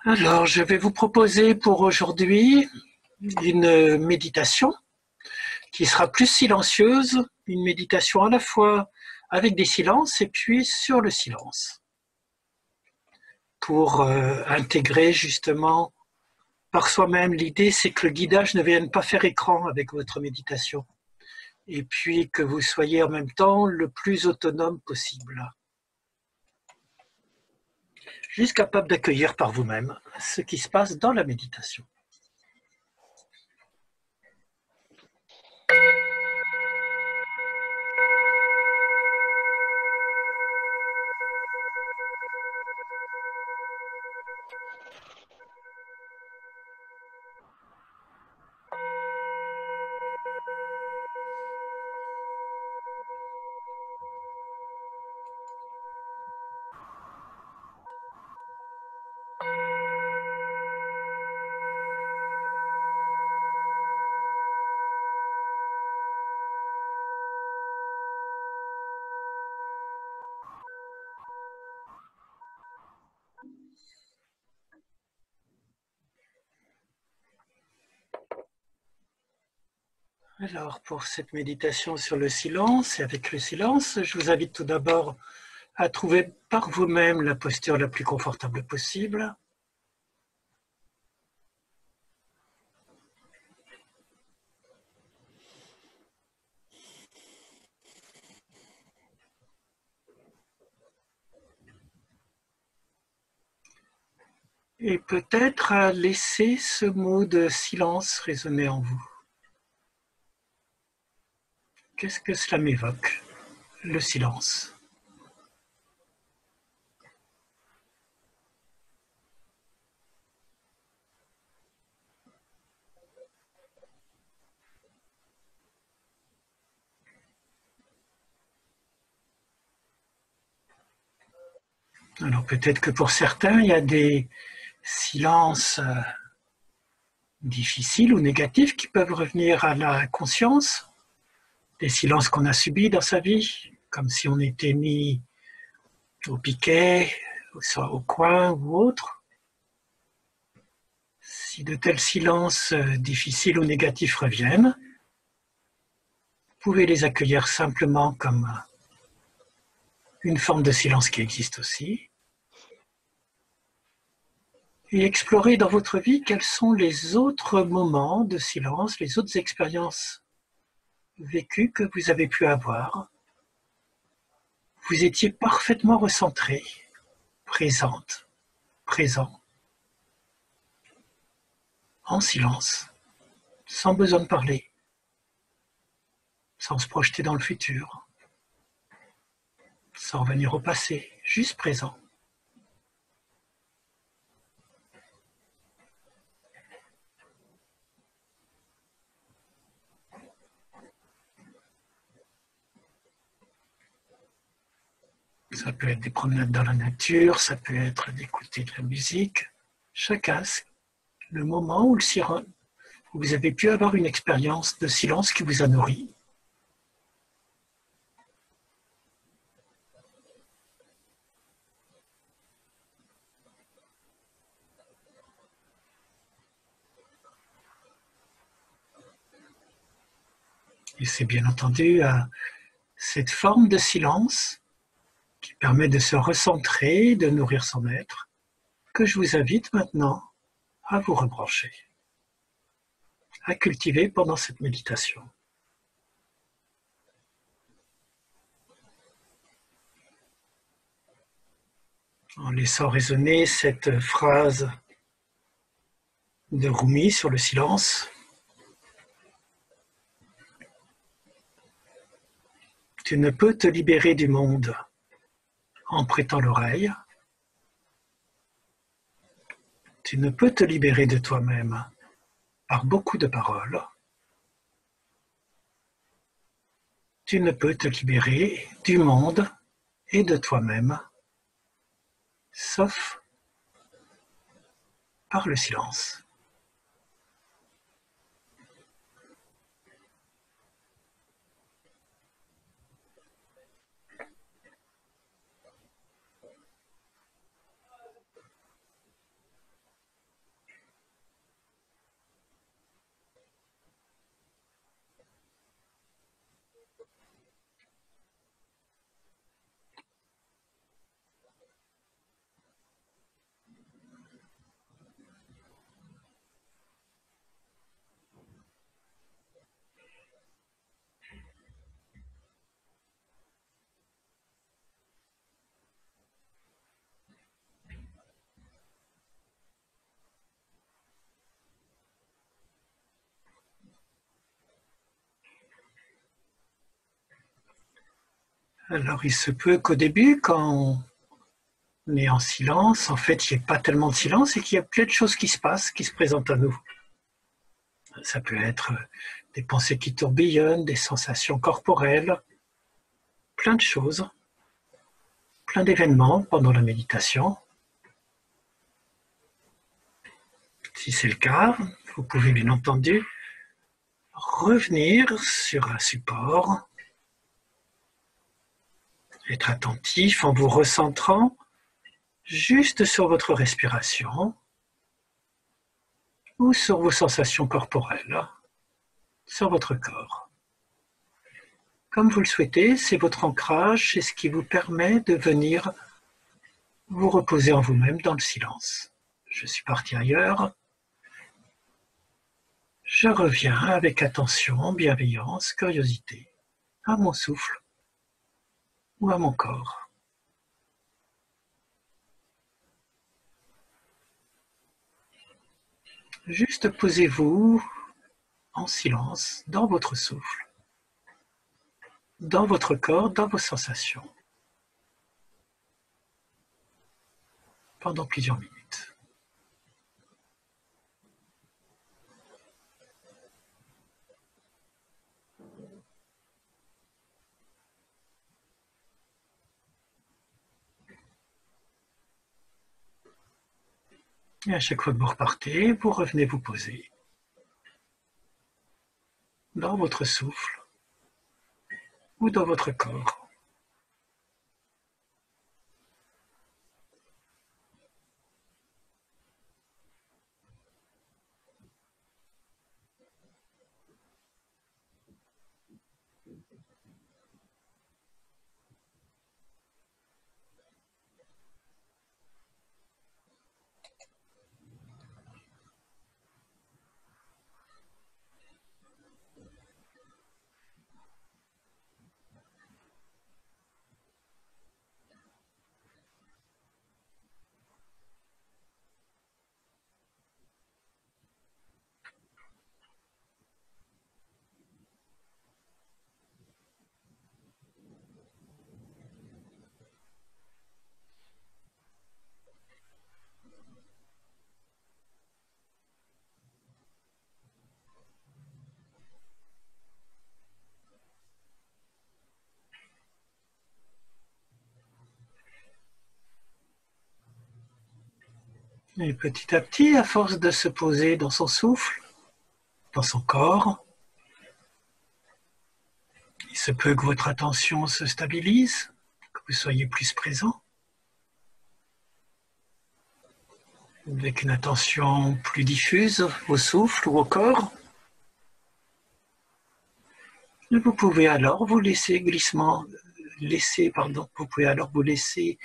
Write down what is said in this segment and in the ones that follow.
Alors, je vais vous proposer pour aujourd'hui une méditation qui sera plus silencieuse, une méditation à la fois avec des silences et puis sur le silence, pour intégrer justement par soi-même. L'idée, c'est que le guidage ne vienne pas faire écran avec votre méditation, et puis que vous soyez en même temps le plus autonome possible, juste capable d'accueillir par vous-même ce qui se passe dans la méditation. Alors, pour cette méditation sur le silence et avec le silence, je vous invite tout d'abord à trouver par vous-même la posture la plus confortable possible. Et peut-être à laisser ce mot de silence résonner en vous. Qu'est-ce que cela m'évoque, le silence? Alors peut-être que pour certains, il y a des silences difficiles ou négatifs qui peuvent revenir à la conscience, des silences qu'on a subis dans sa vie, comme si on était mis au piquet, soit au coin ou autre. Si de tels silences difficiles ou négatifs reviennent, vous pouvez les accueillir simplement comme une forme de silence qui existe aussi, et explorer dans votre vie quels sont les autres moments de silence, les autres expériences vécues que vous avez pu avoir. Vous étiez parfaitement recentré, présente, présent, en silence, sans besoin de parler, sans se projeter dans le futur, sans revenir au passé, juste présent. Ça peut être des promenades dans la nature, ça peut être d'écouter de la musique. Chacun, le moment où vous avez pu avoir une expérience de silence qui vous a nourri. Et c'est bien entendu cette forme de silence qui permet de se recentrer, de nourrir son être, que je vous invite maintenant à vous rebrancher, à cultiver pendant cette méditation. En laissant résonner cette phrase de Rumi sur le silence, tu ne peux te libérer du monde en prêtant l'oreille, tu ne peux te libérer de toi-même par beaucoup de paroles, tu ne peux te libérer du monde et de toi-même, sauf par le silence. Alors il se peut qu'au début, quand on est en silence, en fait il n'y ait pas tellement de silence et qu'il y a plein de choses qui se passent, qui se présentent à nous. Ça peut être des pensées qui tourbillonnent, des sensations corporelles, plein de choses, plein d'événements pendant la méditation. Si c'est le cas, vous pouvez bien entendu revenir sur un support, être attentif en vous recentrant juste sur votre respiration ou sur vos sensations corporelles, sur votre corps. Comme vous le souhaitez, c'est votre ancrage, c'est ce qui vous permet de venir vous reposer en vous-même dans le silence. Je suis parti ailleurs. Je reviens avec attention, bienveillance, curiosité, à mon souffle ou à mon corps. Juste posez-vous en silence dans votre souffle, dans votre corps, dans vos sensations, pendant plusieurs minutes. Et à chaque fois que vous repartez, vous revenez vous poser dans votre souffle ou dans votre corps. Et petit à petit, à force de se poser dans son souffle, dans son corps, il se peut que votre attention se stabilise, que vous soyez plus présent, avec une attention plus diffuse au souffle ou au corps. Et vous pouvez alors vous vous pouvez alors vous laisser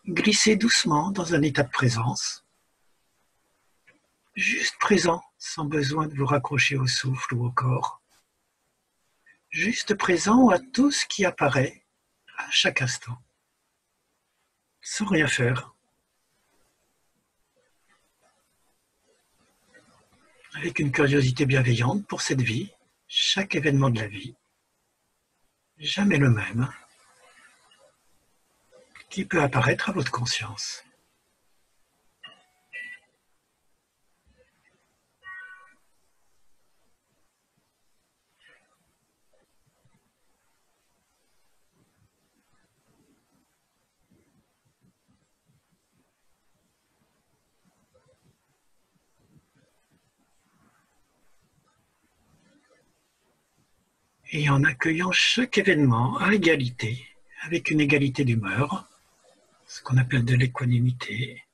glisser doucement dans un état de présence, juste présent, sans besoin de vous raccrocher au souffle ou au corps, juste présent à tout ce qui apparaît à chaque instant, sans rien faire, avec une curiosité bienveillante pour cette vie, chaque événement de la vie, jamais le même, qui peut apparaître à votre conscience. Et en accueillant chaque événement à égalité, avec une égalité d'humeur, ce qu'on appelle de l'équanimité,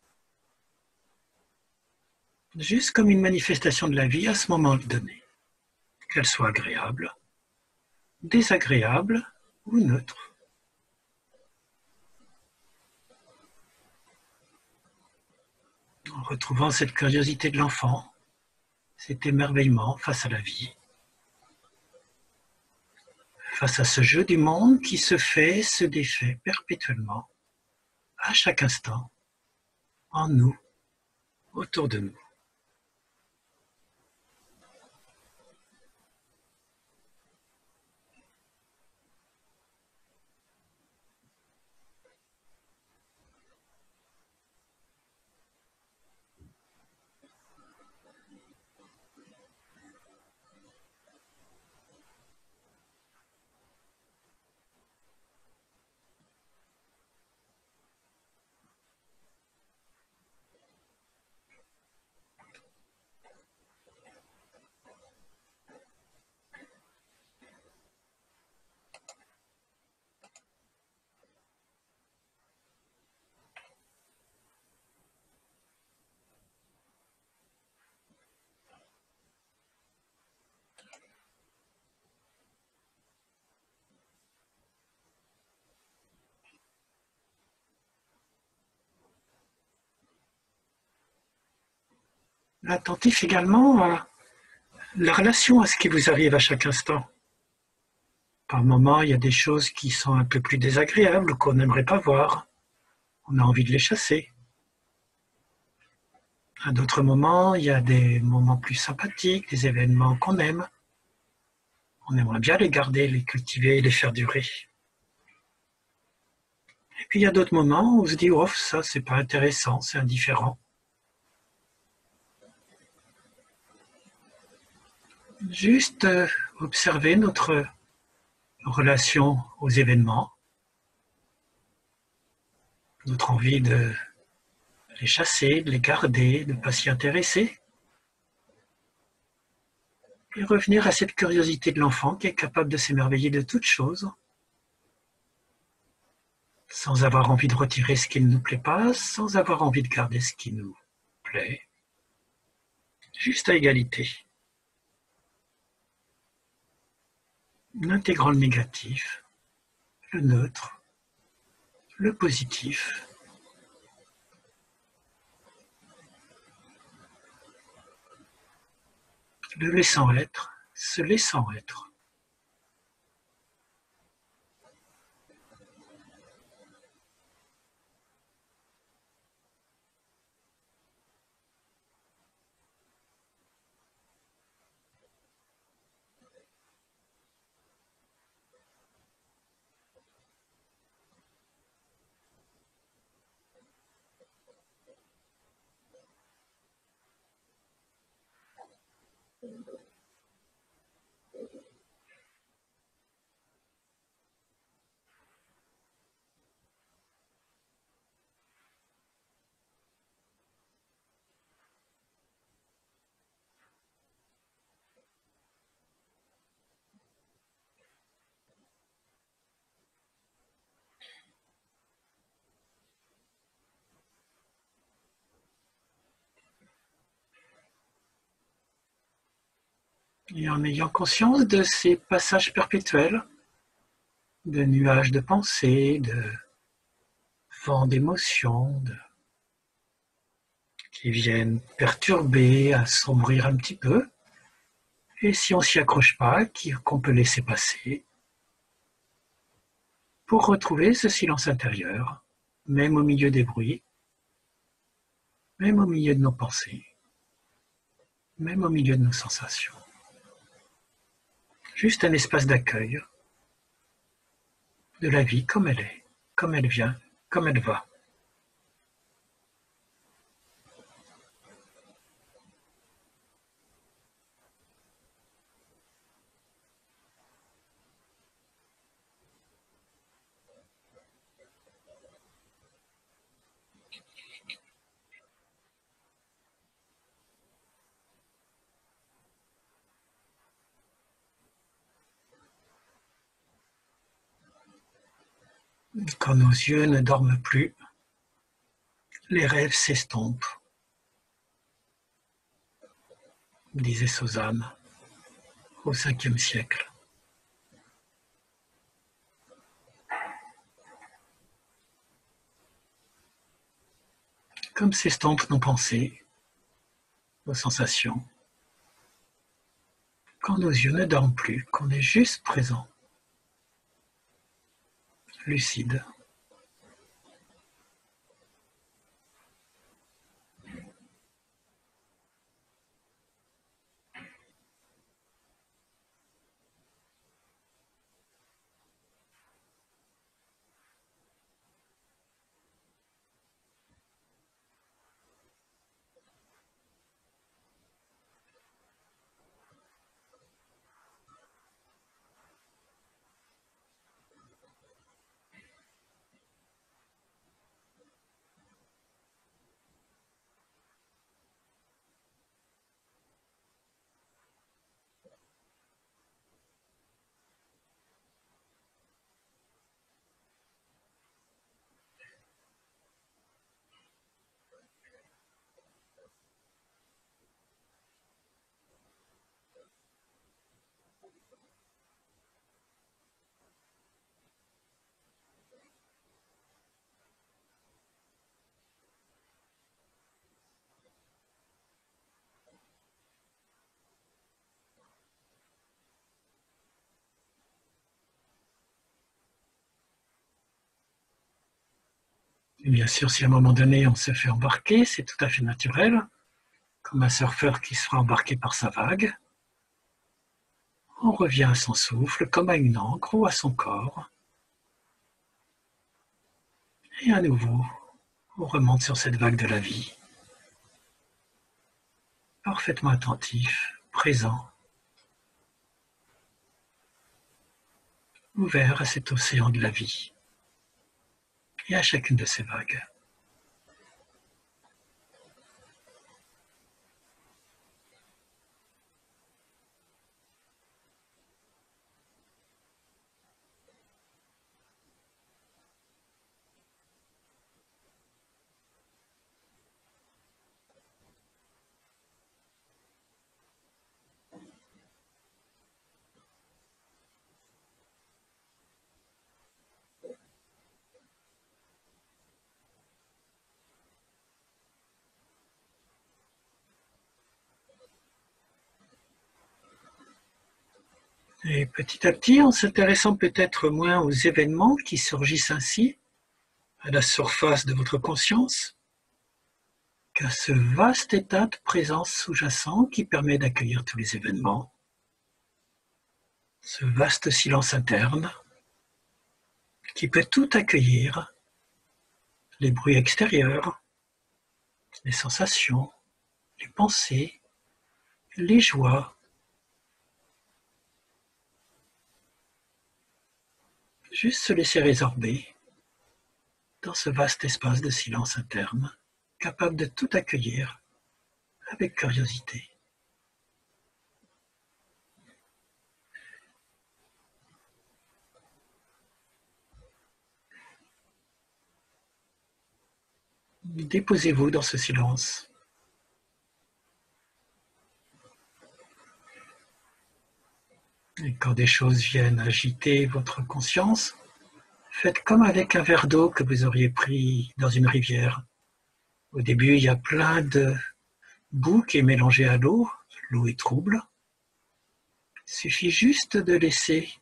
juste comme une manifestation de la vie à ce moment donné, qu'elle soit agréable, désagréable ou neutre. En retrouvant cette curiosité de l'enfant, cet émerveillement face à la vie, face à ce jeu du monde qui se fait, se défait perpétuellement, à chaque instant, en nous, autour de nous. attentif également à la relation à ce qui vous arrive à chaque instant. Par moments, il y a des choses qui sont un peu plus désagréables, qu'on n'aimerait pas voir. On a envie de les chasser. À d'autres moments, il y a des moments plus sympathiques, des événements qu'on aime. On aimerait bien les garder, les cultiver, les faire durer. Et puis il y a d'autres moments où on se dit, oh, ça c'est pas intéressant, c'est indifférent. Juste observer notre relation aux événements, notre envie de les chasser, de les garder, de ne pas s'y intéresser. Et revenir à cette curiosité de l'enfant qui est capable de s'émerveiller de toutes choses, sans avoir envie de retirer ce qui ne nous plaît pas, sans avoir envie de garder ce qui nous plaît, juste à égalité. Intégrant le négatif, le neutre, le positif. Le laissant être, se laissant être. Et en ayant conscience de ces passages perpétuels, de nuages de pensée, de vents d'émotions, qui viennent perturber, assombrir un petit peu, et si on s'y accroche pas, qu'on peut laisser passer, pour retrouver ce silence intérieur, même au milieu des bruits, même au milieu de nos pensées, même au milieu de nos sensations. Juste un espace d'accueil de la vie comme elle est, comme elle vient, comme elle va. Quand nos yeux ne dorment plus, les rêves s'estompent, disait Suzanne au 5e siècle. Comme s'estompent nos pensées, nos sensations, quand nos yeux ne dorment plus, qu'on est juste présent, lucide. Et bien sûr, si à un moment donné on se fait embarquer, c'est tout à fait naturel, comme un surfeur qui se fera embarquer par sa vague. On revient à son souffle, comme à une ancre ou à son corps. Et à nouveau, on remonte sur cette vague de la vie, parfaitement attentif, présent, ouvert à cet océan de la vie et à chacune de ces vagues. Et petit à petit, en s'intéressant peut-être moins aux événements qui surgissent ainsi à la surface de votre conscience, qu'à ce vaste état de présence sous-jacent qui permet d'accueillir tous les événements, ce vaste silence interne qui peut tout accueillir, les bruits extérieurs, les sensations, les pensées, les joies, juste se laisser résorber dans ce vaste espace de silence interne, capable de tout accueillir avec curiosité. Déposez-vous dans ce silence. Et quand des choses viennent agiter votre conscience, faites comme avec un verre d'eau que vous auriez pris dans une rivière. Au début, il y a plein de boue qui est mélangée à l'eau. L'eau est trouble. Il suffit juste de laisser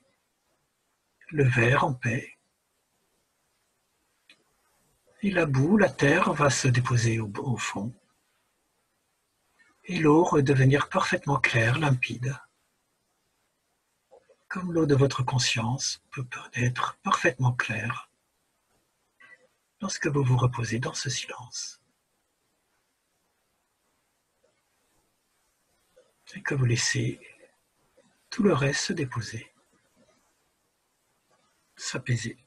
le verre en paix. Et la boue, la terre, va se déposer au fond. Et l'eau redevenir parfaitement claire, limpide. Comme l'eau de votre conscience peut être parfaitement claire lorsque vous vous reposez dans ce silence. Et que vous laissez tout le reste se déposer, s'apaiser.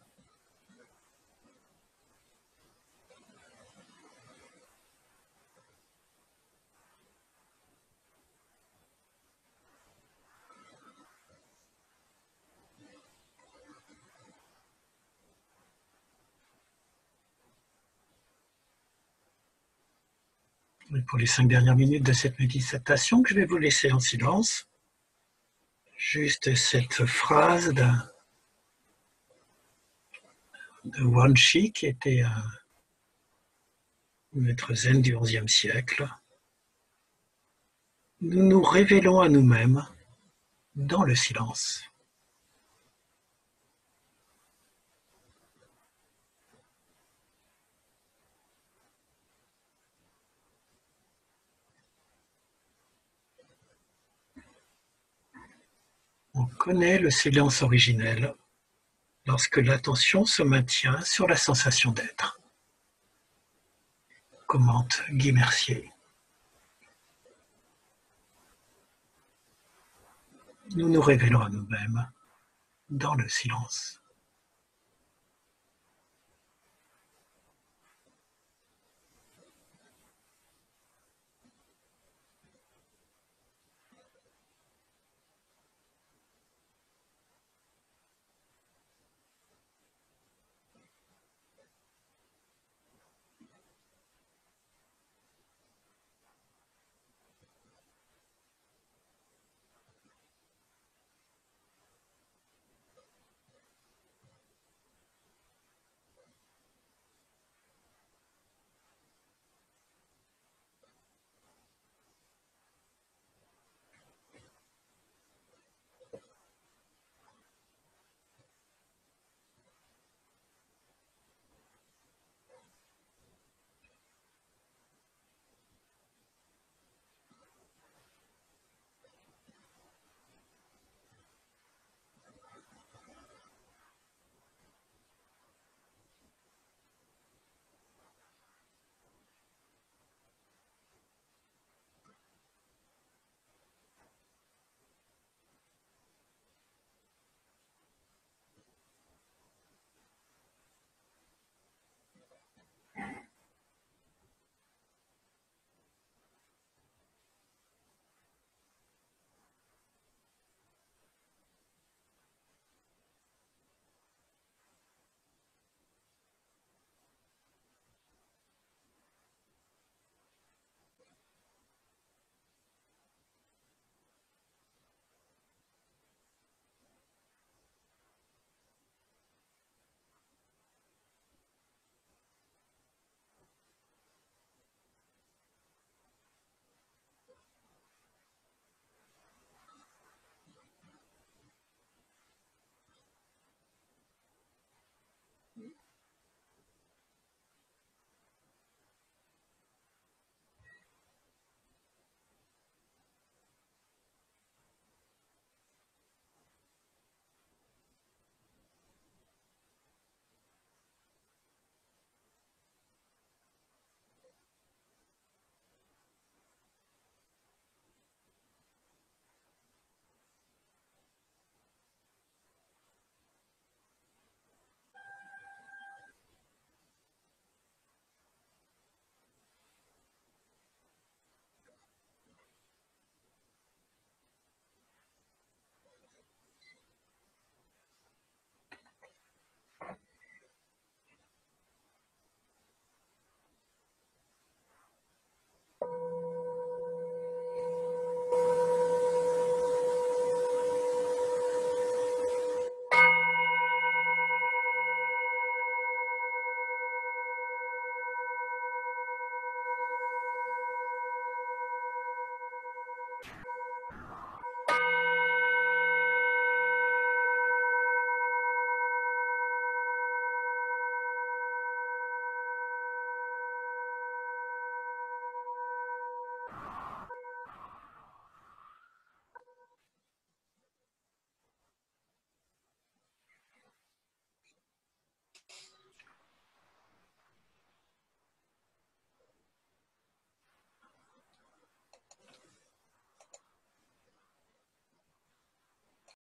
Et pour les 5 dernières minutes de cette méditation que je vais vous laisser en silence, juste cette phrase de Wan Shi, qui était un maître zen du XIe siècle. Nous nous révélons à nous-mêmes dans le silence. On connaît le silence originel lorsque l'attention se maintient sur la sensation d'être. Commente Guy Mercier. Nous nous révélons à nous-mêmes dans le silence.